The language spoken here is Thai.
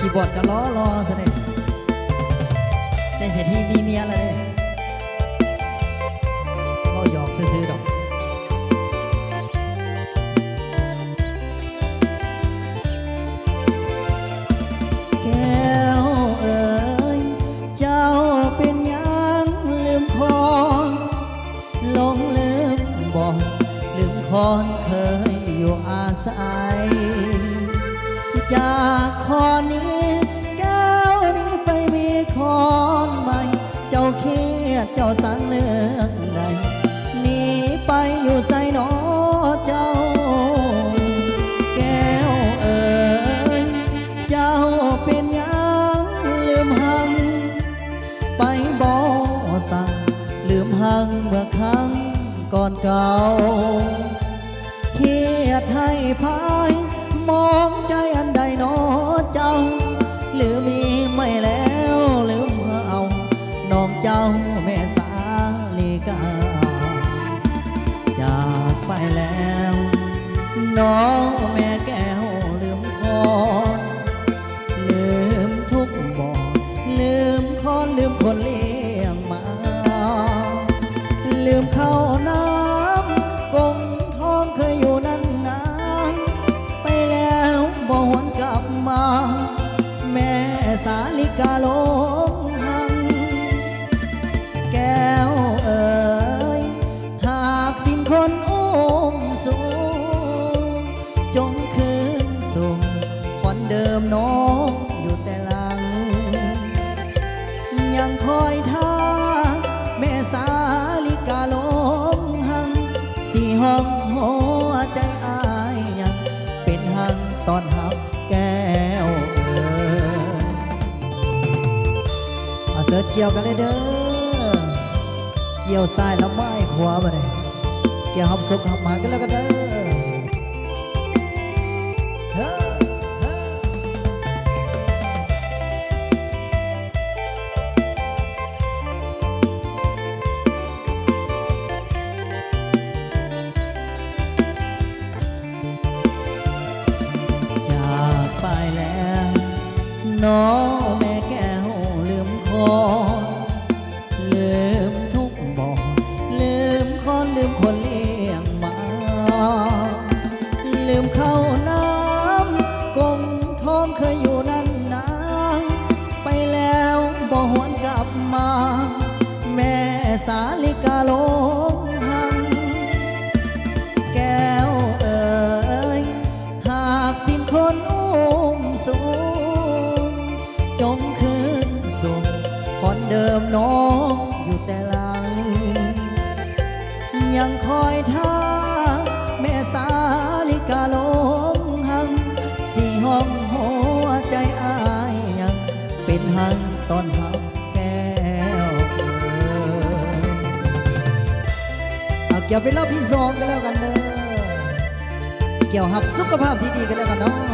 คีย์บอร์ดก็ล้อซะเลยได้เสียทีมีเมียแล้วเลยก็หยอกซื้อๆดอกแก้วเอ๋ยเจ้าเป็นยังลืมคอนหลงลืมบอกลืมคอนเคยอยู่อาศัยจากคอนนี้แก้วนี้ไปมีคอนใหม่เจ้าเครียดเจ้าสังเลือกใดหนีไปอยู่ใส่หนอเจ้าแก้วเอ๋ยเจ้าเป็นยังลืมหังไปบ่สั่งลืมหังเมื่อครั้งก่อนเก่าเครียดให้พายมองใจอันใดหนอเจ้าหรือมีไม่แล้วลืมเอาน้องเจ้าแม่สาลีกาจากไปแล้วน้องแม่แก้วลืมคอนลืมทุกบ่อลืมคอนลืมคนเลี้ยงมาลืมเข้าน้ำกงท้องเคยอยู่นั่นนานไปแล้วบ่หวนกลับมาแม่สาลิกาลงหังแก้วเอ๋ยหากสิ้นคนอุ้มสูงจงคืนสู่ควันเดิมน้องอยู่แต่หลังยังคอยท่าแม่สาลิกาลงหังสี่ห้องหัวใจอายยังเป็นหังตอนหับแก้วเอ๋ยเอาเสิร์ชเกี่ยวกันเลยเด้อเกี่ยวซ้ายแล้วไม้ขวามาเลยเกี่ยวหับสุกหับหมานกันแล้วกันเด้อเฮ้อเฮ้อจากไปแล้วน้องแม่แก้วลืมคอนลืมทุกบ่อลืมคอนลืมคนเลี้ยงมาลืมเข้าน้ำกงท้องเคยอยู่นั่นนาไปแล้วบ่หวนกลับมาแม่สาลิกาลงหังแก้วเอ๋ยหากสิ้นคนอุ้มสูงจงคืนสู่คนเดิมน้องอยู่แต่หลังยังคอยท่าแม่สาลิกาลงหังสี่ห้องหัวใจอายยังเป็นหังตอนหับแก้วเอาเกี่ยวไปรอบที่สองกันแล้วกันเด้อเกี่ยวหับสุขภาพที่ดีกันแล้วกันเนาะ